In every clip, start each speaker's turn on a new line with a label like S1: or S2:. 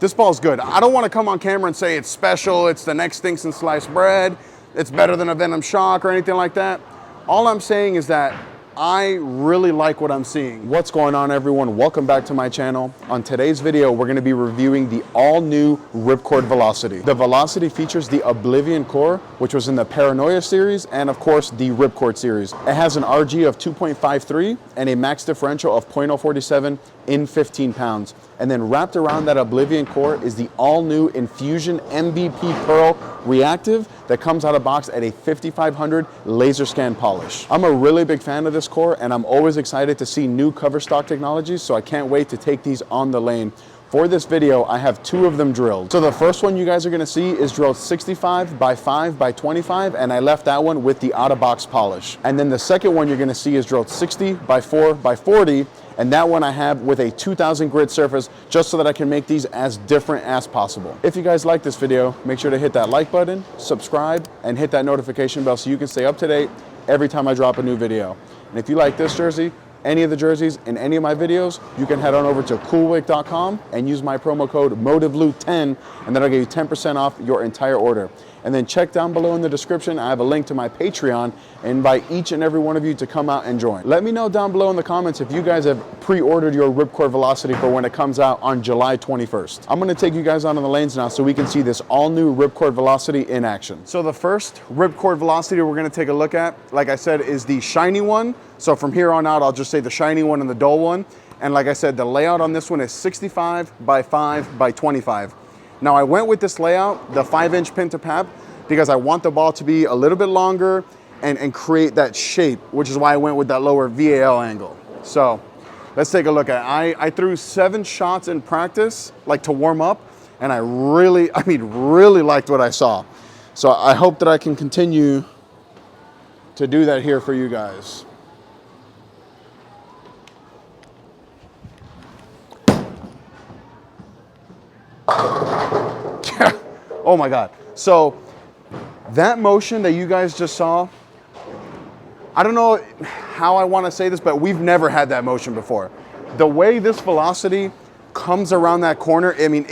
S1: This ball's good. I don't want to come on camera and say it's special, it's the next thing since sliced bread, it's better than a Venom Shock or anything like that. All I'm saying is that I really like what I'm seeing. What's going on, everyone? Welcome back to my channel. On today's video, we're going to be reviewing the all-new Ripcord Velocity. The Velocity features the Oblivion core, which was in the Paranoia series, and of course, the Ripcord series. It has an RG of 2.53 and a max differential of 0.047 in 15 pounds. And then wrapped around that Oblivion core is the all-new Infusion MVP Pearl Reactive that comes out of box at a 5500 laser scan polish. I'm a really big fan of this core, and I'm always excited to see new cover stock technologies, so I can't wait to take these on the lane. For this video, I have two of them drilled. So the first one you guys are gonna see is drilled 65 by 5 by 25, and I left that one with the out-of-box polish. And then the second one you're gonna see is drilled 60 by 4 by 40, and that one I have with a 2000 grit surface, just so that I can make these as different as possible. If you guys like this video, make sure to hit that like button, subscribe, and hit that notification bell so you can stay up to date every time I drop a new video. And if you like this jersey, any of the jerseys in any of my videos, you can head on over to coolwick.com and use my promo code MOTIVLOOT10, and that'll give you 10% off your entire order. And then check down below in the description, I have a link to my Patreon, and invite each and every one of you to come out and join. Let me know down below in the comments if you guys have pre-ordered your Ripcord Velocity for when it comes out on July 21st. I'm gonna take you guys out on the lanes now so we can see this all new Ripcord Velocity in action. So the first Ripcord Velocity we're gonna take a look at, like I said, is the shiny one. So from here on out, I'll just say the shiny one and the dull one. And like I said, the layout on this one is 65 by 5 by 25. Now I went with this layout, the 5-inch pin to pap, because I want the ball to be a little bit longer and create that shape, which is why I went with that lower VAL angle. So let's take a look at it. I threw 7 shots in practice, like to warm up, and I really liked what I saw. So I hope that I can continue to do that here for you guys. Oh my God. So that motion that you guys just saw, I don't know how I want to say this, but we've never had that motion before. The way this Velocity comes around that corner, I mean,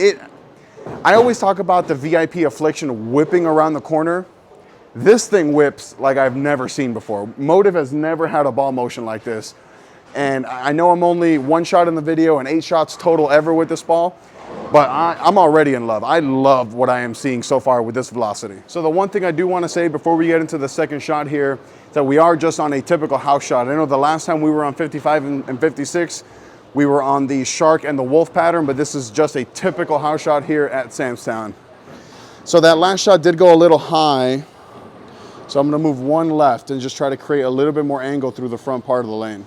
S1: I always talk about the VIP Affliction whipping around the corner. This thing whips like I've never seen before. Motiv has never had a ball motion like this. And I know I'm only 1 shot in the video and 8 shots total ever with this ball, but I'm already in love. I love what I am seeing so far with this Velocity. So the one thing I do want to say before we get into the second shot here is that we are just on a typical house shot. I know the last time we were on 55 and 56, we were on the shark and the wolf pattern, but this is just a typical house shot here at Samstown. So that last shot did go a little high, so I'm going to move 1 left and just try to create a little bit more angle through the front part of the lane.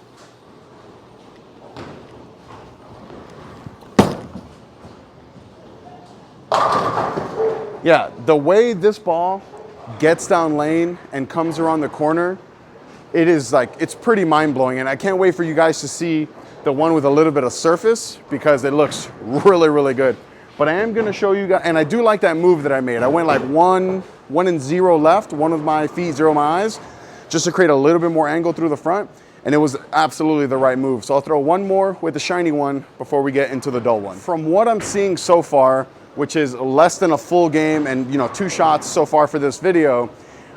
S1: Yeah, the way this ball gets down lane and comes around the corner, it is like, it's pretty mind-blowing, and I can't wait for you guys to see the one with a little bit of surface because it looks really good. But I am gonna show you guys, and I do like that move that I made. I went like 1 and 0 left, 1 with my feet, 0 my eyes, just to create a little bit more angle through the front, and it was absolutely the right move. So I'll throw 1 more with the shiny one before we get into the dull one. From what I'm seeing so far, which is less than a full game and 2 shots so far for this video,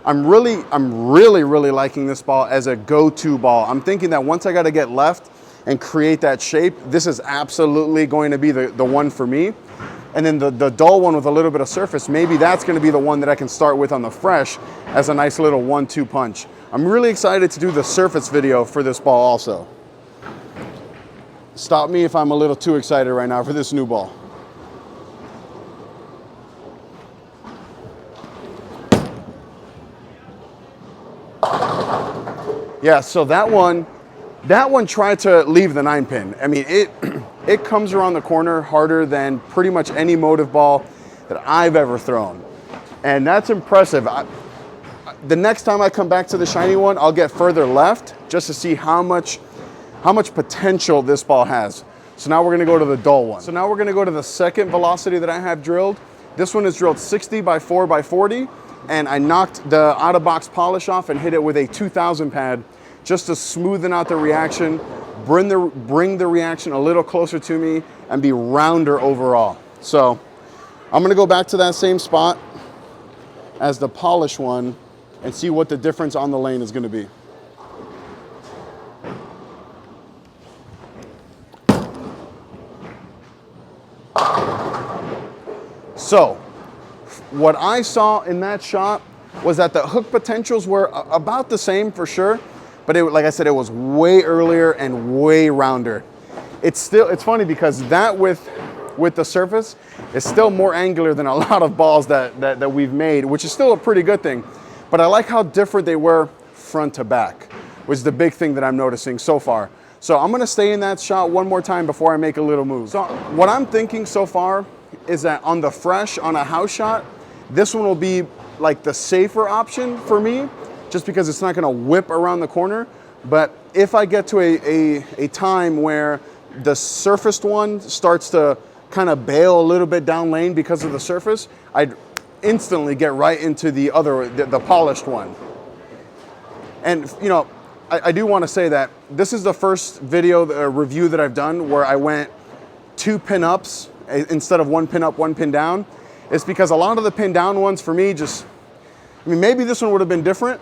S1: I'm really liking this ball as a go-to ball. I'm thinking that once I got to get left and create that shape, this is absolutely going to be the one for me. And then the dull one with a little bit of surface, maybe that's going to be the one that I can start with on the fresh as a nice little 1-2 punch. I'm really excited to do the surface video for this ball also. Stop me if I'm a little too excited right now for this new ball. Yeah, so that one tried to leave the 9-pin. I mean, it comes around the corner harder than pretty much any Motiv ball that I've ever thrown. And that's impressive. The next time I come back to the shiny one, I'll get further left just to see how much potential this ball has. So now we're gonna go to the dull one. So now we're gonna go to the second Velocity that I have drilled. This one is drilled 60 by 4 by 40. And I knocked the out-of-box polish off and hit it with a 2000 pad just to smoothen out the reaction, bring the reaction a little closer to me, and be rounder overall. So I'm gonna go back to that same spot as the polished one and see what the difference on the lane is gonna be. So what I saw in that shot was that the hook potentials were about the same for sure, but like I said, it was way earlier and way rounder. It's funny because that with the surface is still more angular than a lot of balls that we've made, which is still a pretty good thing. But I like how different they were front to back, which is the big thing that I'm noticing so far. So I'm gonna stay in that shot one more time before I make a little move. So what I'm thinking so far is that on the fresh, on a house shot, this one will be like the safer option for me, just because it's not gonna whip around the corner. But if I get to a time where the surfaced one starts to kind of bail a little bit down lane because of the surface, I'd instantly get right into the polished one. And you know, I do want to say that this is the first video review that I've done where I went 2 pin ups instead of 1 pin up, 1 pin down. It's because a lot of the pin down ones for me just, I mean, maybe this one would have been different,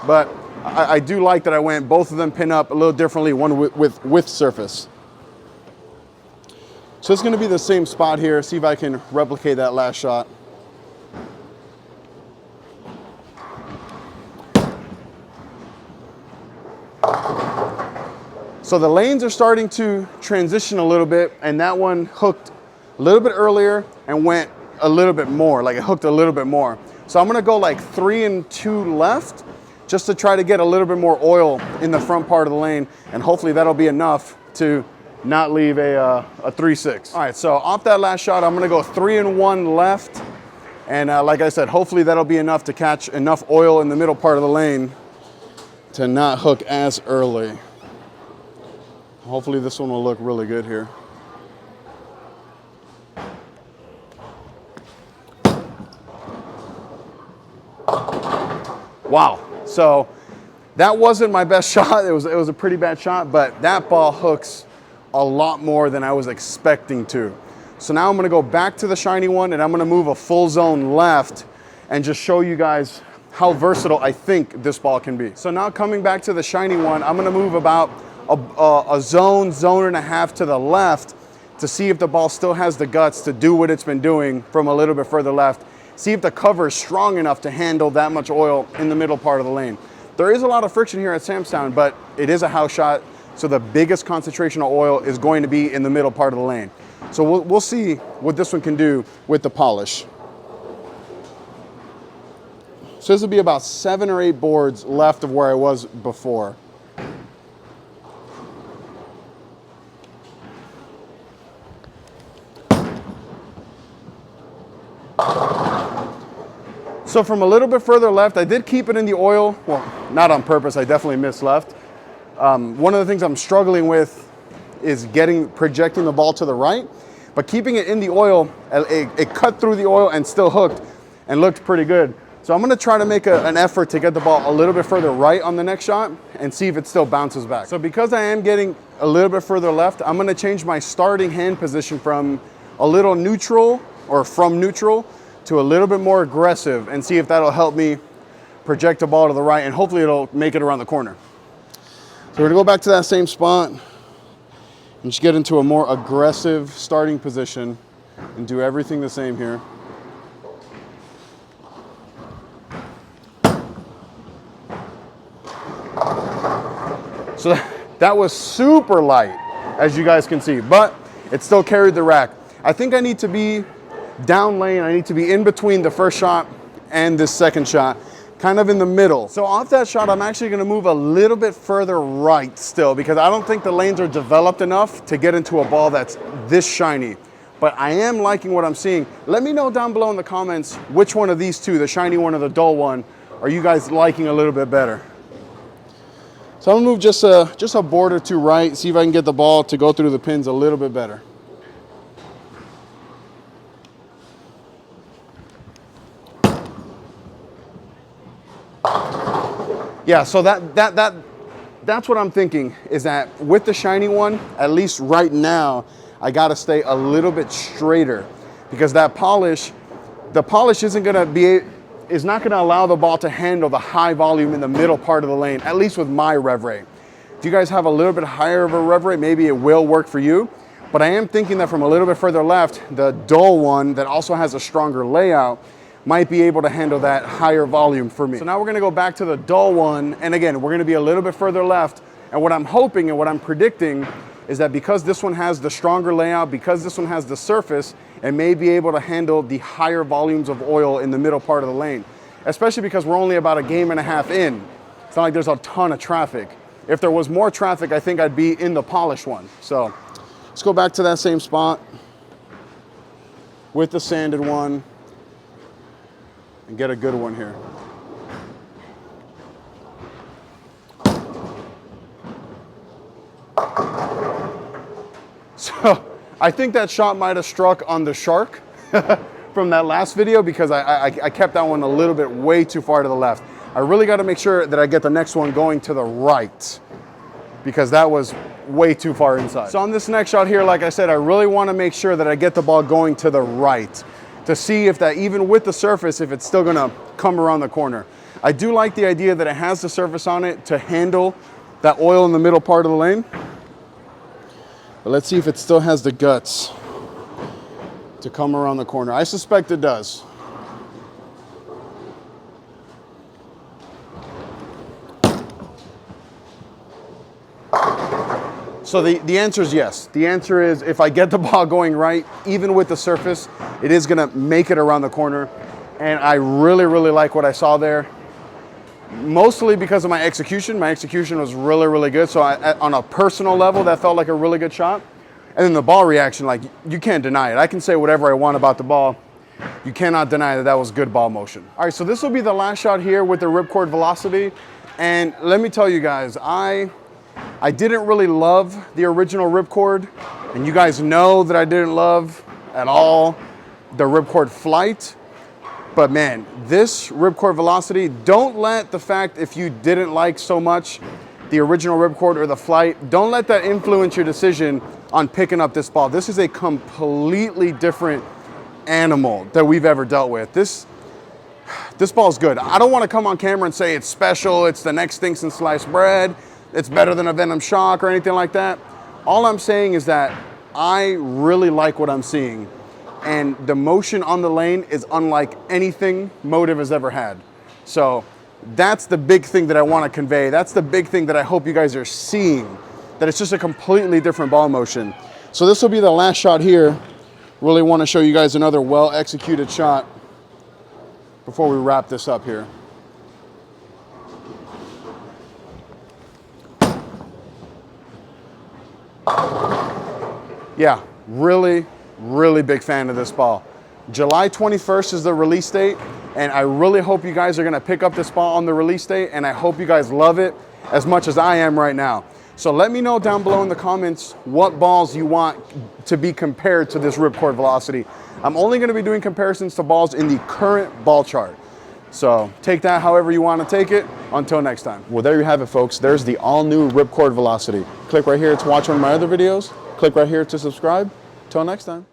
S1: but I do like that I went both of them pin up a little differently, one with surface. So it's gonna be the same spot here. See if I can replicate that last shot. So the lanes are starting to transition a little bit, and that one hooked a little bit earlier and went a little bit more, like it hooked a little bit more. So I'm gonna go like 3 and 2 left, just to try to get a little bit more oil in the front part of the lane, and hopefully that'll be enough to not leave a 3-6. All right, so off that last shot, I'm gonna go 3 and 1 left, and like I said, hopefully that'll be enough to catch enough oil in the middle part of the lane to not hook as early. Hopefully this one will look really good here. Wow, so that wasn't my best shot. It was a pretty bad shot, but that ball hooks a lot more than I was expecting to. So now I'm gonna go back to the shiny one, and I'm gonna move a full zone left and just show you guys how versatile I think this ball can be. So now coming back to the shiny one, I'm gonna move about a zone and a half to the left to see if the ball still has the guts to do what it's been doing from a little bit further left. See if the cover is strong enough to handle that much oil in the middle part of the lane. There is a lot of friction here at Samstown, but it is a house shot, so the biggest concentration of oil is going to be in the middle part of the lane. So we'll see what this one can do with the polish. So this will be about 7 or 8 boards left of where I was before. So from a little bit further left, I did keep it in the oil. Well, not on purpose, I definitely missed left. One of the things I'm struggling with is projecting the ball to the right, but keeping it in the oil, it cut through the oil and still hooked and looked pretty good. So I'm gonna try to make an effort to get the ball a little bit further right on the next shot and see if it still bounces back. So because I am getting a little bit further left, I'm gonna change my starting hand position from a little neutral, or from neutral, to a little bit more aggressive, and see if that'll help me project the ball to the right, and hopefully it'll make it around the corner. So we're gonna go back to that same spot and just get into a more aggressive starting position and do everything the same here. So that was super light, as you guys can see, but it still carried the rack. I think I need to be down lane. I need to be in between the first shot and this second shot, kind of in the middle. So off that shot, I'm actually gonna move a little bit further right still, because I don't think the lanes are developed enough to get into a ball that's this shiny. But I am liking what I'm seeing. Let me know down below in the comments which one of these two, the shiny one or the dull one, are you guys liking a little bit better. So I'm gonna move just a board or two right, see if I can get the ball to go through the pins a little bit better. Yeah, so that's what I'm thinking, is that with the shiny one, at least right now, I gotta stay a little bit straighter, because that polish, the polish is not going to allow the ball to handle the high volume in the middle part of the lane, at least with my rev rate. If you guys have a little bit higher of a rev rate, maybe it will work for you. But I am thinking that from a little bit further left, the dull one that also has a stronger layout might be able to handle that higher volume for me. So now we're gonna go back to the dull one. And again, we're gonna be a little bit further left. And what I'm hoping and what I'm predicting is that because this one has the stronger layout, because this one has the surface, it may be able to handle the higher volumes of oil in the middle part of the lane, especially because we're only about a game and a half in. It's not like there's a ton of traffic. If there was more traffic, I think I'd be in the polished one. So let's go back to that same spot with the sanded one and get a good one here. So I think that shot might have struck on the shark from that last video, because I kept that one a little bit way too far to the left. I really got to make sure that I get the next one going to the right, because that was way too far inside. So on this next shot here, like I said, I really want to make sure that I get the ball going to the right to see if that, even with the surface, if it's still going to come around the corner. I do like the idea that it has the surface on it to handle that oil in the middle part of the lane. But let's see if it still has the guts to come around the corner. I suspect it does. So the answer is yes. The answer is, if I get the ball going right, even with the surface, it is gonna make it around the corner. And I really, really like what I saw there. Mostly because of my execution. My execution was really, really good. So on a personal level, that felt like a really good shot. And then the ball reaction, like, you can't deny it. I can say whatever I want about the ball. You cannot deny that that was good ball motion. All right, so this will be the last shot here with the Ripcord Velocity. And let me tell you guys, I didn't really love the original Ripcord. And you guys know that I didn't love at all the Ripcord Flight. But man, this Ripcord Velocity, don't let the fact, if you didn't like so much the original Ripcord or the Flight, don't let that influence your decision on picking up this ball. This is a completely different animal that we've ever dealt with. This ball is good. I don't want to come on camera and say it's special, it's the next thing since sliced bread, it's better than a Venom Shock or anything like that. All I'm saying is that I really like what I'm seeing. And the motion on the lane is unlike anything Motiv has ever had. So that's the big thing that I want to convey. That's the big thing that I hope you guys are seeing, that it's just a completely different ball motion. So this will be the last shot here. Really want to show you guys another well-executed shot before we wrap this up here. Yeah, really big fan of this ball. July 21st is the release date, and I really hope you guys are gonna pick up this ball on the release date, and I hope you guys love it as much as I am right now. So let me know down below in the comments what balls you want to be compared to this Ripcord Velocity. I'm only gonna be doing comparisons to balls in the current ball chart. So take that however you want to take it. Until next time. Well, there you have it, folks. There's the all-new Ripcord Velocity. Click right here to watch one of my other videos. Click right here to subscribe. Till next time.